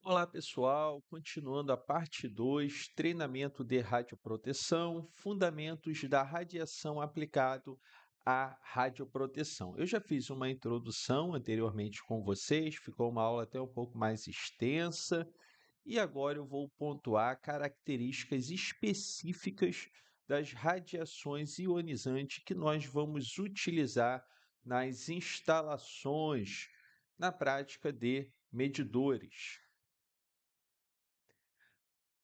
Olá, pessoal. Continuando a parte 2, treinamento de radioproteção, fundamentos da radiação aplicado à radioproteção. Eu já fiz uma introdução anteriormente com vocês, ficou uma aula até um pouco mais extensa, e agora eu vou pontuar características específicas das radiações ionizantes que nós vamos utilizar nas instalações na prática de medidores.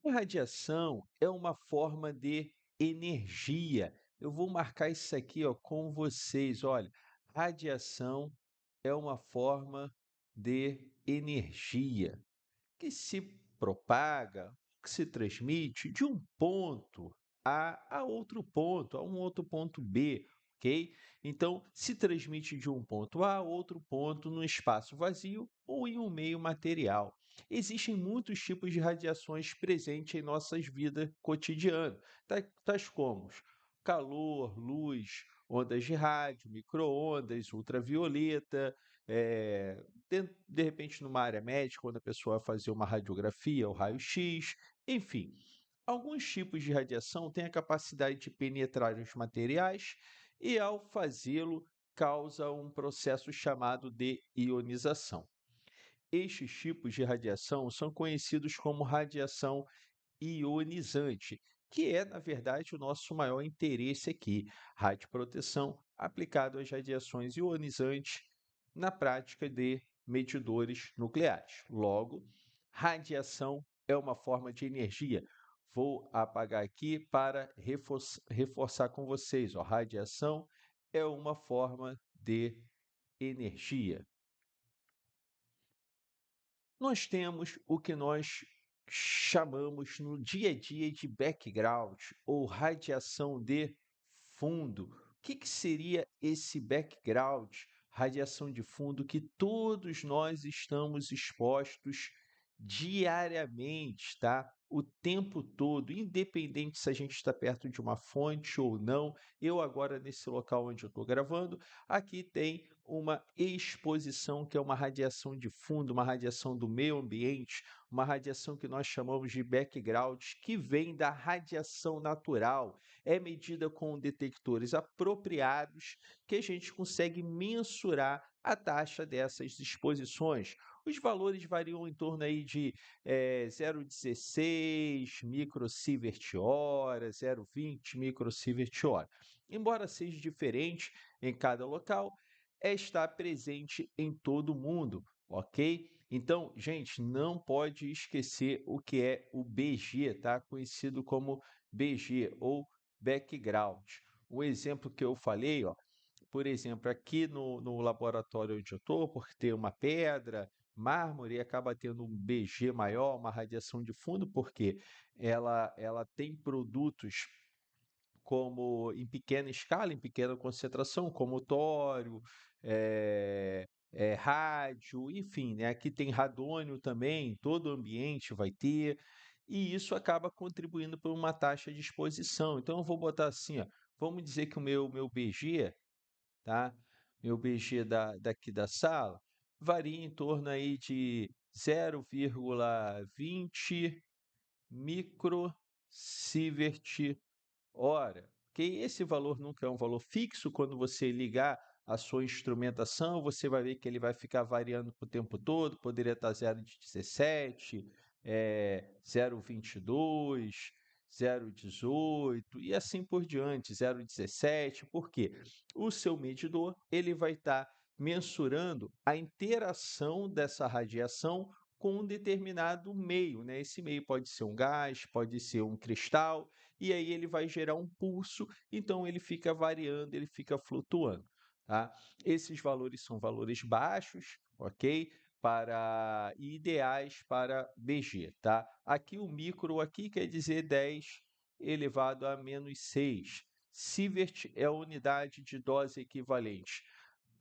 A radiação é uma forma de energia. Eu vou marcar isso aqui, ó, com vocês. Olha, radiação é uma forma de energia que se propaga, que se transmite de um ponto a outro ponto, a um outro ponto B, ok? Então, se transmite de um ponto A a outro ponto no espaço vazio ou em um meio material. Existem muitos tipos de radiações presentes em nossas vidas cotidianas, tais como calor, luz, ondas de rádio, micro-ondas, ultravioleta, de repente numa área médica, quando a pessoa vai fazer uma radiografia ou raio-x, enfim. Alguns tipos de radiação têm a capacidade de penetrar nos materiais e, ao fazê-lo, causa um processo chamado de ionização. Estes tipos de radiação são conhecidos como radiação ionizante, que é, na verdade, o nosso maior interesse aqui, radioproteção aplicado às radiações ionizantes na prática de medidores nucleares. Logo, radiação é uma forma de energia. Vou apagar aqui para reforçar com vocês. Ó, radiação é uma forma de energia. Nós temos o que nós chamamos no dia a dia de background ou radiação de fundo. O que seria esse background, radiação de fundo, que todos nós estamos expostos diariamente, tá? O tempo todo, independente se a gente está perto de uma fonte ou não. Eu agora, nesse local onde eu estou gravando, aqui tem uma exposição que é uma radiação de fundo, uma radiação do meio ambiente, uma radiação que nós chamamos de background, que vem da radiação natural. É medida com detectores apropriados que a gente consegue mensurar a taxa dessas exposições. Os valores variam em torno aí de 0,16 microsievert hora, 0,20 microsievert hora. Embora seja diferente em cada local, está presente em todo mundo, ok? Então, gente, não pode esquecer o que é o BG, tá? Conhecido como BG ou background. O exemplo que eu falei, ó, por exemplo, aqui no laboratório onde eu estou, porque tem uma pedra, mármore, e acaba tendo um BG maior, uma radiação de fundo, porque ela tem produtos como em pequena escala, em pequena concentração, como tório, rádio, enfim, né? Aqui tem radônio também, todo o ambiente vai ter, e isso acaba contribuindo para uma taxa de exposição. Então, eu vou botar assim, ó, vamos dizer que o meu BG, tá? Meu BG daqui da sala varia em torno aí de 0,20 microsievert hora, que esse valor nunca é um valor fixo. Quando você ligar a sua instrumentação, você vai ver que ele vai ficar variando o tempo todo, poderia estar 0,17, 0,22, 0,18 e assim por diante, 0,17. Por quê? O seu medidor ele vai estar mensurando a interação dessa radiação com um determinado meio, né? Esse meio pode ser um gás, pode ser um cristal, e aí ele vai gerar um pulso, então ele fica variando, ele fica flutuando, tá? Esses valores são valores baixos, ok? Para ideais para BG, tá? Aqui o micro aqui quer dizer 10 elevado a menos 6. Sievert é a unidade de dose equivalente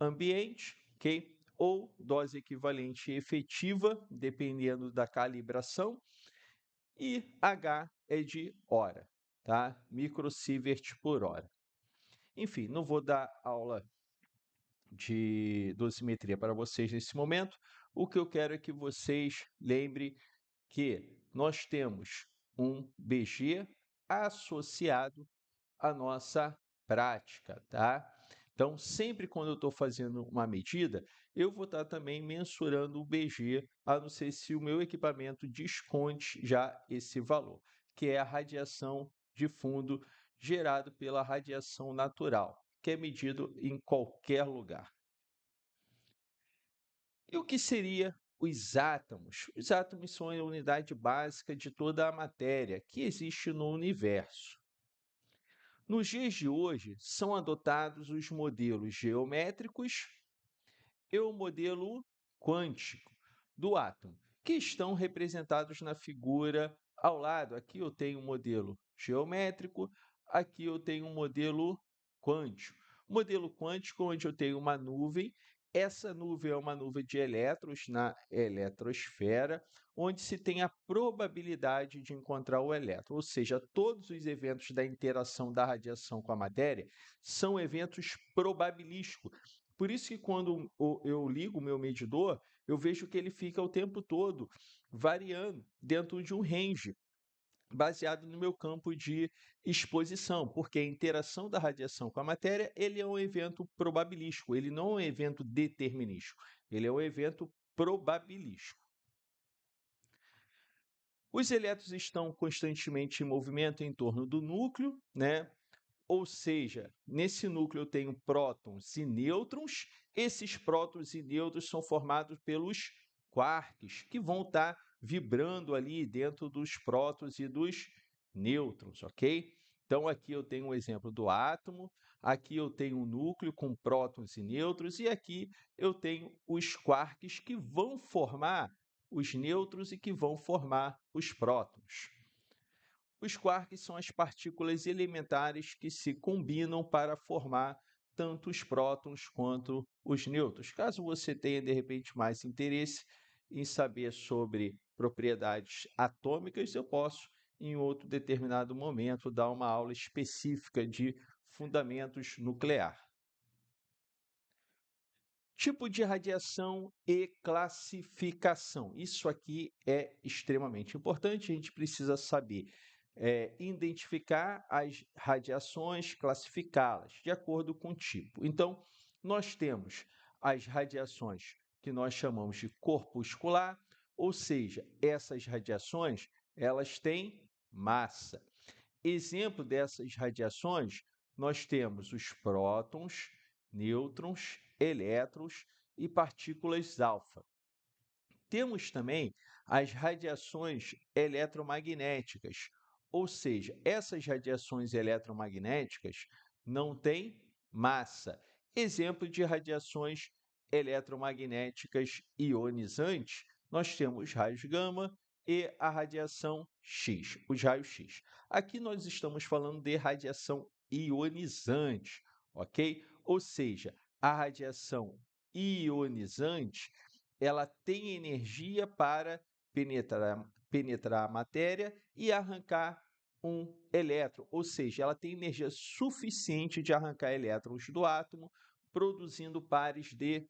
ambiente, ok? Ou dose equivalente efetiva, dependendo da calibração, e H é de hora, tá? Microsievert por hora. Enfim, não vou dar aula de dosimetria para vocês nesse momento. o que eu quero é que vocês lembrem que nós temos um BG associado à nossa prática, tá? Então, sempre quando eu estou fazendo uma medida, eu vou estar também mensurando o BG, a não ser se o meu equipamento desconte já esse valor, que é a radiação de fundo gerado pela radiação natural, que é medido em qualquer lugar. E o que seria os átomos? Os átomos são a unidade básica de toda a matéria que existe no universo. Nos dias de hoje, são adotados os modelos geométricos e o modelo quântico do átomo, que estão representados na figura ao lado. Aqui eu tenho um modelo geométrico, aqui eu tenho um modelo quântico. O modelo quântico, onde eu tenho uma nuvem, essa nuvem é uma nuvem de elétrons na eletrosfera, onde se tem a probabilidade de encontrar o elétron, ou seja, todos os eventos da interação da radiação com a matéria são eventos probabilísticos. Por isso que quando eu ligo o meu medidor, eu vejo que ele fica o tempo todo variando dentro de um range, baseado no meu campo de exposição, porque a interação da radiação com a matéria, ele é um evento probabilístico, ele não é um evento determinístico, ele é um evento probabilístico. Os elétrons estão constantemente em movimento em torno do núcleo, né? Ou seja, nesse núcleo eu tenho prótons e nêutrons. Esses prótons e nêutrons são formados pelos quarks, que vão estar vibrando ali dentro dos prótons e dos nêutrons, ok? Então, aqui eu tenho um exemplo do átomo, aqui eu tenho um núcleo com prótons e nêutrons, e aqui eu tenho os quarks que vão formar os nêutrons e que vão formar os prótons. Os quarks são as partículas elementares que se combinam para formar tanto os prótons quanto os nêutrons. Caso você tenha, de repente, mais interesse em saber sobre propriedades atômicas, eu posso, em outro determinado momento, dar uma aula específica de fundamentos nuclear. Tipo de radiação e classificação. Isso aqui é extremamente importante, a gente precisa saber identificar as radiações, classificá-las de acordo com o tipo. Então, nós temos as radiações que nós chamamos de corpuscular, ou seja, essas radiações, elas têm massa. Exemplo dessas radiações, nós temos os prótons, nêutrons, elétrons e partículas alfa. Temos também as radiações eletromagnéticas, ou seja, essas radiações eletromagnéticas não têm massa. Exemplo de radiações eletromagnéticas ionizantes, nós temos raios gama e a radiação X, os raios X. Aqui nós estamos falando de radiação ionizante, ok? Ou seja, a radiação ionizante, ela tem energia para penetrar a matéria e arrancar um elétron, ou seja, ela tem energia suficiente de arrancar elétrons do átomo, produzindo pares de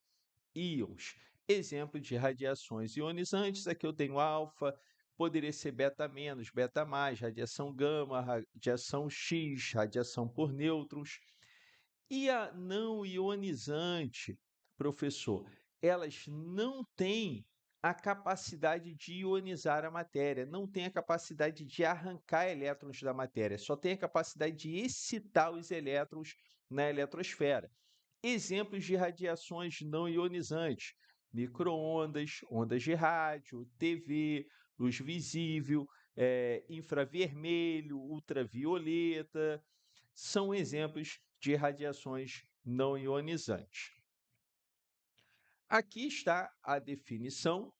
íons. Exemplo de radiações ionizantes, aqui eu tenho alfa, poderia ser beta menos, beta mais, radiação gama, radiação X, radiação por nêutrons. E a não ionizante, professor, elas não têm a capacidade de ionizar a matéria, não têm a capacidade de arrancar elétrons da matéria, só tem a capacidade de excitar os elétrons na eletrosfera. Exemplos de radiações não ionizantes: micro-ondas, ondas de rádio, TV, luz visível, infravermelho, ultravioleta, são exemplos de radiações não ionizantes. Aqui está a definição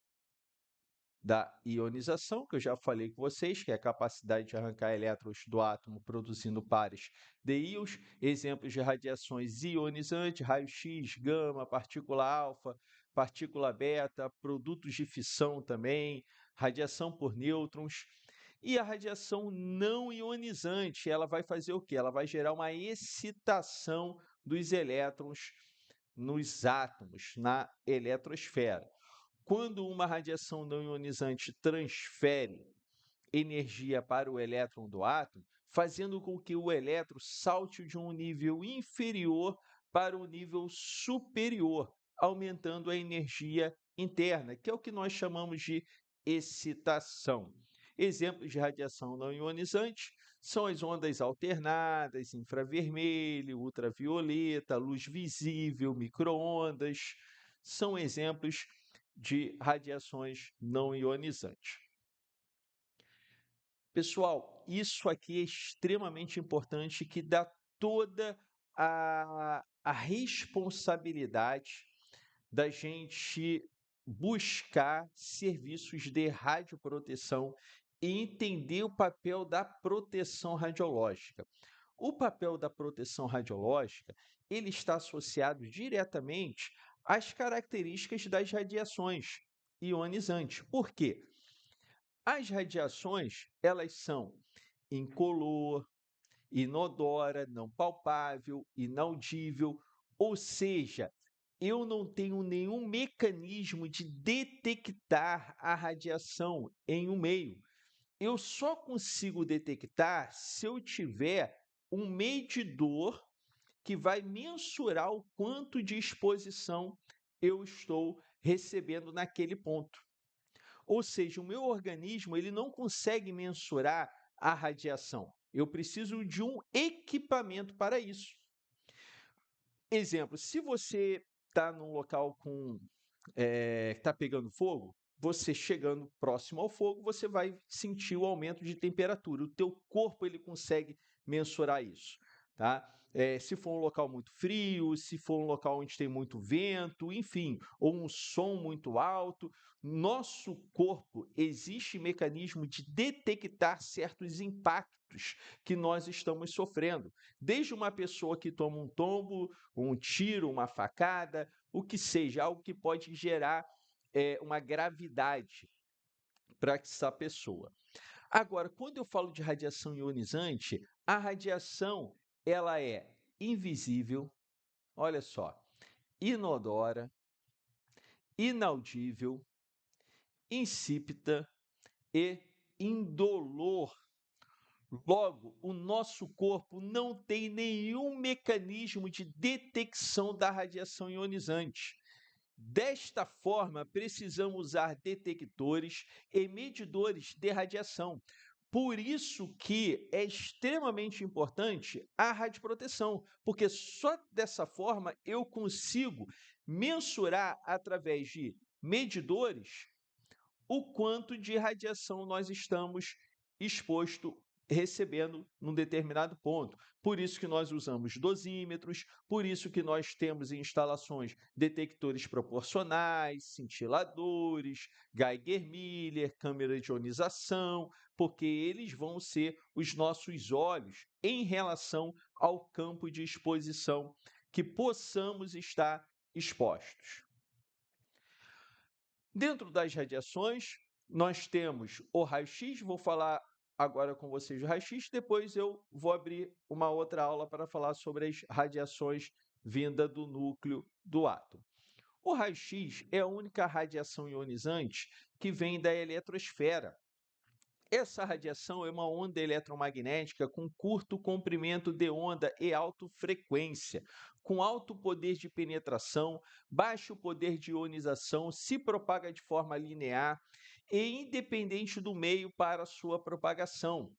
da ionização, que eu já falei com vocês, que é a capacidade de arrancar elétrons do átomo produzindo pares de íons. Exemplos de radiações ionizantes: raio-x, gama, partícula alfa, partícula beta, produtos de fissão também, radiação por nêutrons. E a radiação não ionizante, ela vai fazer o quê? Ela vai gerar uma excitação dos elétrons nos átomos, na eletrosfera. quando uma radiação não ionizante transfere energia para o elétron do átomo, fazendo com que o elétron salte de um nível inferior para o nível superior, aumentando a energia interna, que é o que nós chamamos de excitação. Exemplos de radiação não ionizante são as ondas alternadas, infravermelho, ultravioleta, luz visível, microondas, são exemplos de radiações não ionizantes. Pessoal, isso aqui é extremamente importante, que dá toda a responsabilidade da gente buscar serviços de radioproteção e entender o papel da proteção radiológica. O papel da proteção radiológica, ele está associado diretamente às características das radiações ionizantes. Por quê? As radiações, elas são incolor, inodora, não palpável, inaudível, ou seja, eu não tenho nenhum mecanismo de detectar a radiação em um meio. Eu só consigo detectar se eu tiver um medidor que vai mensurar o quanto de exposição eu estou recebendo naquele ponto. Ou seja, o meu organismo ele não consegue mensurar a radiação. Eu preciso de um equipamento para isso. Exemplo, se você está num local está pegando fogo, você chegando próximo ao fogo, você vai sentir o aumento de temperatura. O teu corpo ele consegue mensurar isso, tá? Se for um local muito frio, se for um local onde tem muito vento, enfim, ou um som muito alto, nosso corpo existe mecanismo de detectar certos impactos que nós estamos sofrendo. Desde uma pessoa que toma um tombo, um tiro, uma facada, o que seja, algo que pode gerar uma gravidade para essa pessoa. Agora, quando eu falo de radiação ionizante, a radiação ela é invisível, olha só, inodora, inaudível, insípida e indolor. Logo, o nosso corpo não tem nenhum mecanismo de detecção da radiação ionizante. Desta forma, precisamos usar detectores e medidores de radiação. Por isso que é extremamente importante a radioproteção, porque só dessa forma eu consigo mensurar através de medidores o quanto de radiação nós estamos exposto recebendo num determinado ponto. Por isso que nós usamos dosímetros, por isso que nós temos em instalações detectores proporcionais, cintiladores, Geiger-Miller, câmera de ionização, porque eles vão ser os nossos olhos em relação ao campo de exposição que possamos estar expostos. Dentro das radiações, nós temos o raio-x, vou falar agora com vocês do raio-x, depois eu vou abrir uma outra aula para falar sobre as radiações vinda do núcleo do átomo. O raio-x é a única radiação ionizante que vem da eletrosfera. Essa radiação é uma onda eletromagnética com curto comprimento de onda e alta frequência, com alto poder de penetração, baixo poder de ionização, se propaga de forma linear e independente do meio para sua propagação.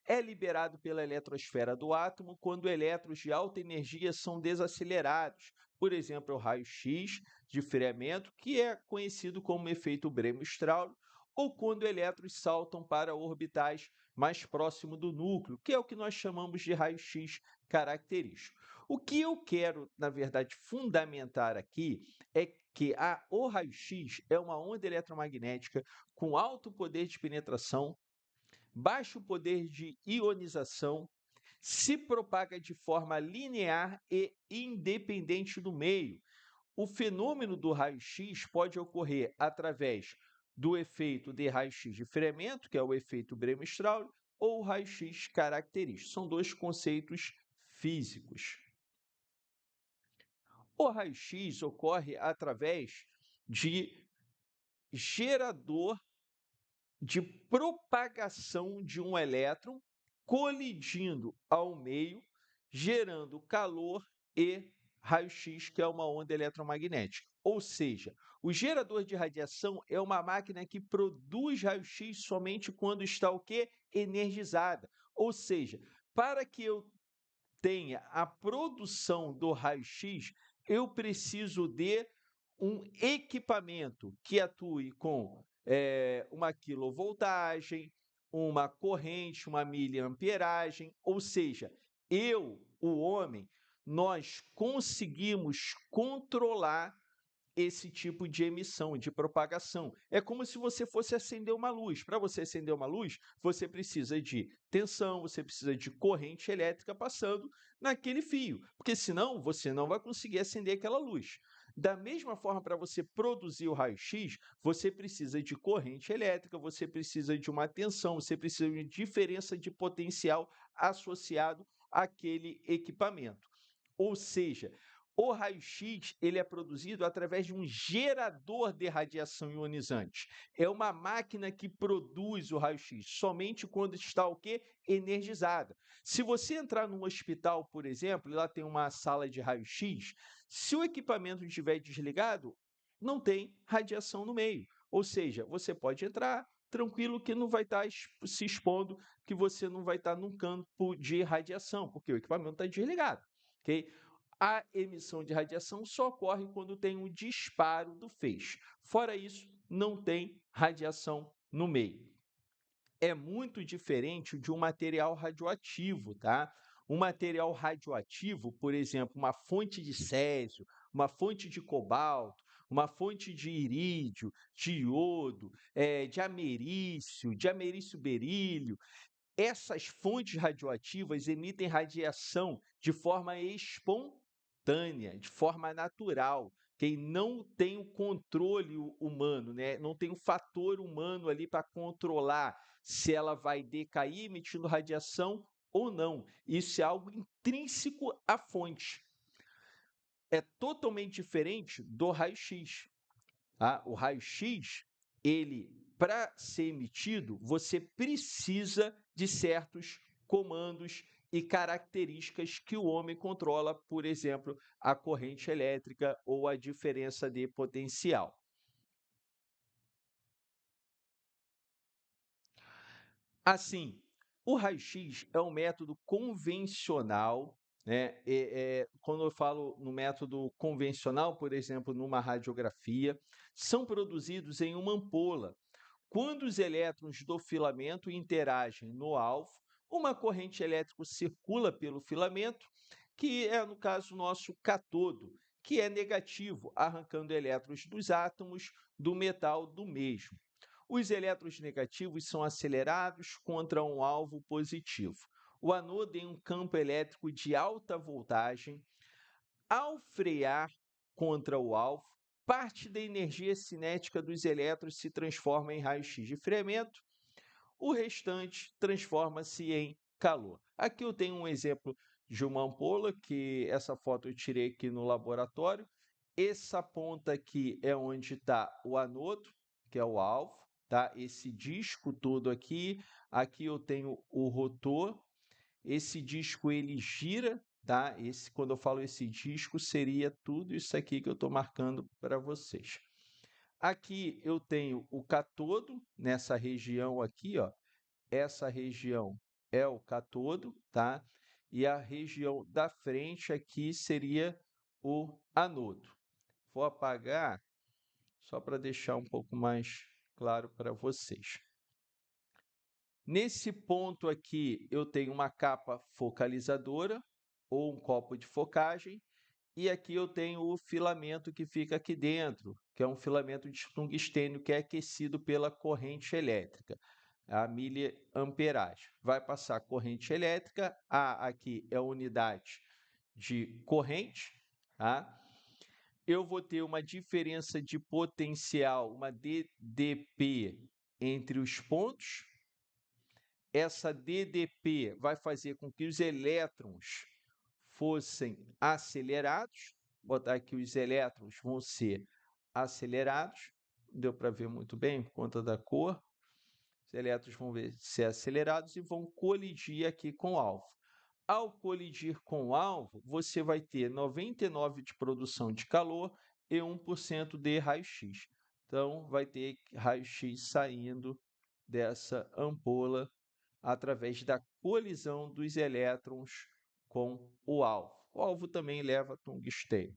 É liberado pela eletrosfera do átomo quando elétrons de alta energia são desacelerados, por exemplo, o raio-x de friamento, que é conhecido como efeito Bremsstrahlung, ou quando elétrons saltam para orbitais mais próximo do núcleo, que é o que nós chamamos de raio-x característico. O que eu quero, na verdade, fundamentar aqui é que o raio-x é uma onda eletromagnética com alto poder de penetração, baixo poder de ionização, se propaga de forma linear e independente do meio. O fenômeno do raio-x pode ocorrer através do efeito de raio-x de friamento, que é o efeito Bremsstrahlung, ou raio-x característico. São dois conceitos físicos. O raio-x ocorre através de gerador de propagação de um elétron colidindo ao meio, gerando calor e raio-x, que é uma onda eletromagnética. Ou seja, o gerador de radiação é uma máquina que produz raio-x somente quando está o quê? Energizada. Ou seja, para que eu tenha a produção do raio-x, eu preciso de um equipamento que atue com uma quilovoltagem, uma corrente, uma miliamperagem, ou seja, o homem, nós conseguimos controlar esse tipo de emissão, de propagação. É como se você fosse acender uma luz. Para você acender uma luz, você precisa de tensão, você precisa de corrente elétrica passando naquele fio, porque senão você não vai conseguir acender aquela luz. Da mesma forma, para você produzir o raio-x, você precisa de corrente elétrica, você precisa de uma tensão, você precisa de diferença de potencial associado àquele equipamento. Ou seja, o raio-x ele é produzido através de um gerador de radiação ionizante. É uma máquina que produz o raio-x somente quando está o quê? Energizada. Se você entrar num hospital, por exemplo, e lá tem uma sala de raio-x, se o equipamento estiver desligado, não tem radiação no meio. Ou seja, você pode entrar tranquilo que não vai estar se expondo, que você não vai estar num campo de radiação, porque o equipamento está desligado. Ok? A emissão de radiação só ocorre quando tem um disparo do feixe. Fora isso, não tem radiação no meio. É muito diferente de um material radioativo, tá? Um material radioativo, por exemplo, uma fonte de césio, uma fonte de cobalto, uma fonte de irídio, de iodo, de ameriço berílio, essas fontes radioativas emitem radiação de forma espontânea, de forma natural. Quem não tem o controle humano, né? Não tem o fator humano ali para controlar se ela vai decair emitindo radiação ou não. Isso é algo intrínseco à fonte. É totalmente diferente do raio-x. Tá? O raio-x, ele, para ser emitido, você precisa de certos comandos e características que o homem controla, por exemplo, a corrente elétrica ou a diferença de potencial. Assim, o raio-x é um método convencional, né? Quando eu falo no método convencional, por exemplo, numa radiografia, são produzidos em uma ampola. Quando os elétrons do filamento interagem no alvo, uma corrente elétrica circula pelo filamento, que é, no caso, o nosso catodo, que é negativo, arrancando elétrons dos átomos do metal do mesmo. Os elétrons negativos são acelerados contra um alvo positivo. O anodo tem um campo elétrico de alta voltagem. Ao frear contra o alvo, parte da energia cinética dos elétrons se transforma em raio-x de freamento, o restante transforma-se em calor. Aqui eu tenho um exemplo de uma ampola, que essa foto eu tirei aqui no laboratório. Essa ponta aqui é onde está o anodo, que é o alvo, tá? Esse disco todo aqui, aqui eu tenho o rotor, esse disco ele gira, tá? Quando eu falo esse disco, seria tudo isso aqui que eu estou marcando para vocês. Aqui eu tenho o catodo, nessa região aqui, ó. Essa região é o catodo, tá? E a região da frente aqui seria o anodo. Vou apagar só para deixar um pouco mais claro para vocês. Nesse ponto aqui, eu tenho uma capa focalizadora ou um copo de focagem, e aqui eu tenho o filamento que fica aqui dentro, que é um filamento de tungstênio que é aquecido pela corrente elétrica, a miliamperagem. Vai passar corrente elétrica, A aqui é a unidade de corrente, tá? Eu vou ter uma diferença de potencial, uma DDP entre os pontos. Essa DDP vai fazer com que os elétrons fossem acelerados. Vou botar aqui os elétrons vão ser acelerados. deu para ver muito bem por conta da cor. Os elétrons vão ser acelerados e vão colidir aqui com o alvo. Ao colidir com o alvo, você vai ter 99% de produção de calor e 1% de raio-x. Então, vai ter raio-x saindo dessa ampola através da colisão dos elétrons com o alvo. O alvo também leva tungstênio,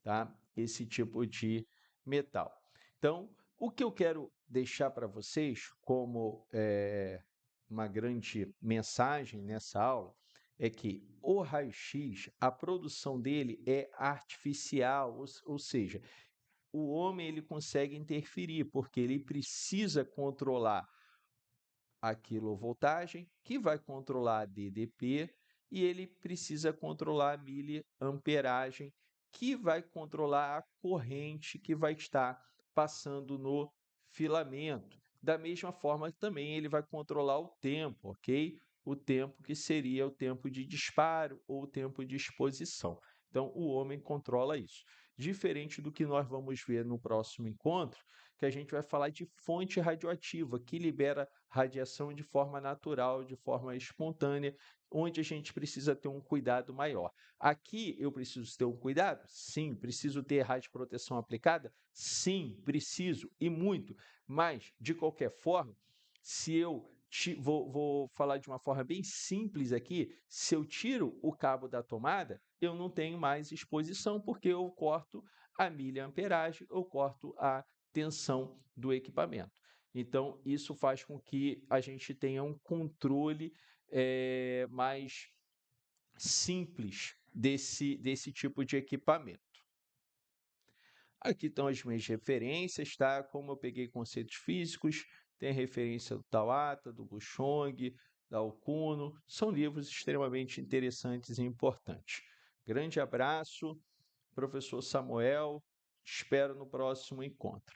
tá? Esse tipo de metal. Então, o que eu quero deixar para vocês como uma grande mensagem nessa aula é que o raio-x, a produção dele é artificial, ou seja, o homem ele consegue interferir, porque ele precisa controlar a quilovoltagem, que vai controlar a DDP, e ele precisa controlar a miliamperagem, que vai controlar a corrente que vai estar passando no filamento. Da mesma forma, também ele vai controlar o tempo, ok? O tempo que seria o tempo de disparo ou o tempo de exposição. Então, o homem controla isso. Diferente do que nós vamos ver no próximo encontro, que a gente vai falar de fonte radioativa, que libera radiação de forma natural, de forma espontânea, onde a gente precisa ter um cuidado maior. Aqui eu preciso ter um cuidado? Sim. Preciso ter radioproteção aplicada? Sim, preciso e muito. Mas, de qualquer forma, se eu vou falar de uma forma bem simples aqui, se eu tiro o cabo da tomada, eu não tenho mais exposição, porque eu corto a miliamperagem, eu corto a tensão do equipamento. Então, isso faz com que a gente tenha um controle mais simples desse tipo de equipamento. Aqui estão as minhas referências, tá? Como eu peguei conceitos físicos, tem referência do Tawata, do Buchong, da Okuno, são livros extremamente interessantes e importantes. Grande abraço, professor Samuel, te espero no próximo encontro.